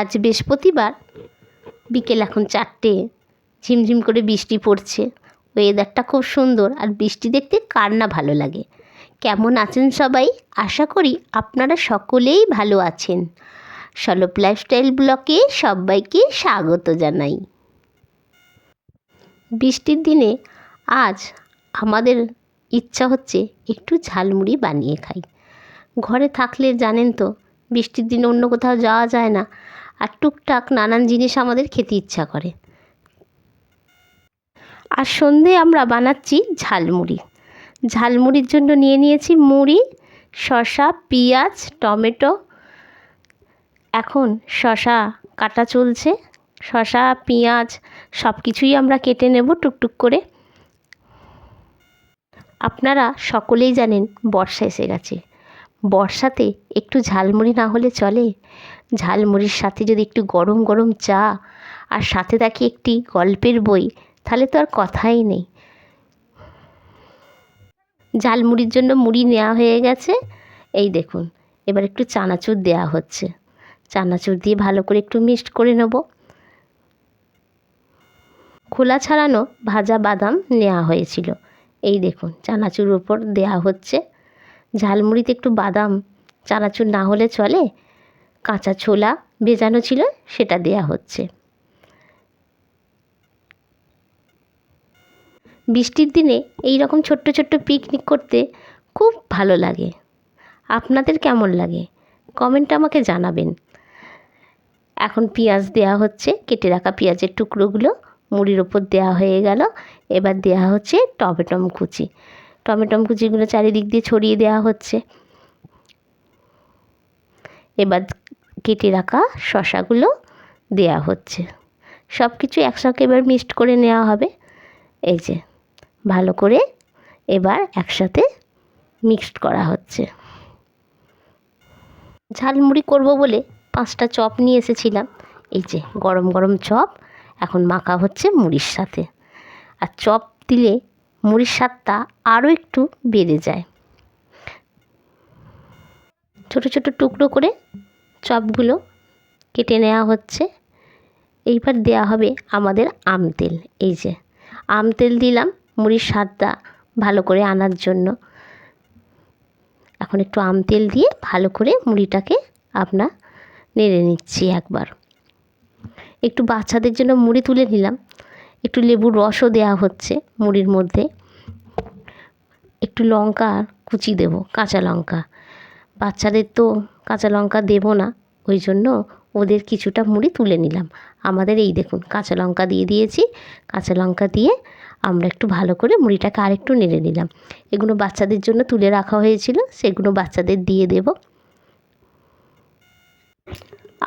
আজ বৃহস্পতিবার, বিকেল এখন 4টে, ঝিমঝিম করে বৃষ্টি পড়ছে। ওয়েদারটা খুব সুন্দর, আর বৃষ্টি দেখতে কার না ভালো লাগে। কেমন আছেন সবাই? আশা করি আপনারা সকলেই ভালো আছেন। সলপ লাইফস্টাইল ব্লগে সবাইকে স্বাগত জানাই। বৃষ্টির দিনে আজ আমাদের ইচ্ছা হচ্ছে একটু ঝালমুড়ি বানিয়ে খাই। ঘরে থাকলে জানেন তো, বৃষ্টির দিনে অন্য কোথাও যাওয়া যায় না, আর টুকটাক নানান জিনিস আমাদের খেতে ইচ্ছা করে। আর সন্ধে আমরা বানাচ্ছি ঝালমুড়ি। ঝালমুড়ির জন্য নিয়ে নিয়েছি মুড়ি, শসা, পেঁয়াজ, টমেটো। এখন শসা কাটা চলছে। শসা, পেঁয়াজ সব কিছুই আমরা কেটে নেব টুকটুক করে। আপনারা সকলেই জানেন বর্ষা এসে গেছে। বর্ষাতে একটু ঝালমুড়ি না হলে চলে? ঝালমুড়ির সাথে যদি একটু গরম গরম চা, আর সাথে থাকে একটি গল্পের বই, তাহলে তো আর কথাই নেই। ঝালমুড়ির জন্য মুড়ি নেওয়া হয়ে গেছে। এই দেখুন, এবার একটু চানাচুর দেওয়া হচ্ছে। চানাচুর দিয়ে ভালো করে একটু মিক্সড করে নেব। খোলা ছাড়ানো ভাজা বাদাম নেওয়া হয়েছিল। এই দেখুন, চানাচুর উপর দেওয়া হচ্ছে। ঝালমুড়িতে একটু বাদাম চানাচুর না হলে চলে। কাঁচা ছোলা ভেজানো ছিল, সেটা দেয়া হচ্ছে। বৃষ্টির দিনে এই রকম ছোট্ট ছোট্ট পিকনিক করতে খুব ভালো লাগে। আপনাদের কেমন লাগে কমেন্টে আমাকে জানাবেন। এখন পেঁয়াজ দেওয়া হচ্ছে, কেটে রাখা পেঁয়াজের টুকরোগুলো মুড়ির ওপর দেওয়া হয়ে গেল। এবার দেওয়া হচ্ছে টমেটো কুচি। টমেটো কুচিগুলো চারিদিক দিয়ে ছড়িয়ে দেওয়া হচ্ছে। এবার কেটে রাখা শসাগুলো দেওয়া হচ্ছে। সব কিছু একসাথে এবার মিক্সড করে নেওয়া হবে। এই যে ভালো করে এবার একসাথে মিক্সড করা হচ্ছে। ঝালমুড়ি করব বলে 5টা চপ নিয়ে এসেছিলাম। এই যে গরম গরম চপ এখন মাখা হচ্ছে মুড়ির সাথে। আর চপ দিলে মুড়ির স্বাদটা আরও একটু বেড়ে যায়। ছোট ছোট টুকরো করে চপগুলো কেটে নেওয়া হচ্ছে। এইবার দেয়া হবে আমাদের আম তেল। এই যে আম তেল দিলাম মুড়ির স্বাদটা ভালো করে আনার জন্য। এখন একটু আম তেল দিয়ে ভালো করে মুড়িটাকে আপনার নেড়ে নিচ্ছি একবার। একটু বাচ্চাদের জন্য মুড়ি তুলে নিলাম। একটু লেবুর রসও দেওয়া হচ্ছে মুড়ির মধ্যে। একটু লঙ্কা কুচি দেব, কাঁচা লঙ্কা। বাচ্চাদের তো কাঁচা লঙ্কা দেব না, ওই জন্য ওদের কিছুটা মুড়ি তুলে নিলাম। আমাদের এই দেখুন কাঁচা লঙ্কা দিয়ে দিয়েছি। কাঁচা লঙ্কা দিয়ে আমরা একটু ভালো করে মুড়িটাকে আরেকটু নেড়ে নিলাম। এগুলো বাচ্চাদের জন্য তুলে রাখা হয়েছিল, সেগুলো বাচ্চাদের দিয়ে দেব।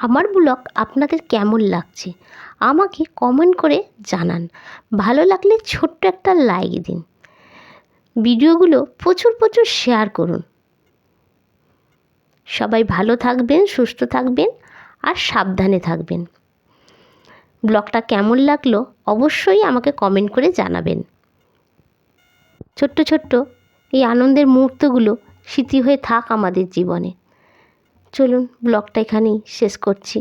আমার ব্লগ আপনাদের কেমন লাগছে আমাকে কমেন্ট করে জানান। ভালো লাগলে ছোট্ট একটা লাইক দিন। ভিডিওগুলো প্রচুর প্রচুর শেয়ার করুন। সবাই ভালো থাকবেন, সুস্থ থাকবেন, আর সাবধানে থাকবেন। ব্লগটা কেমন লাগলো অবশ্যই আমাকে কমেন্ট করে জানাবেন। ছোট্ট ছোট্ট এই আনন্দের মুহূর্তগুলো স্মৃতি হয়ে থাক আমাদের জীবনে। চলুন ব্লগটা এখানেই শেষ করছি।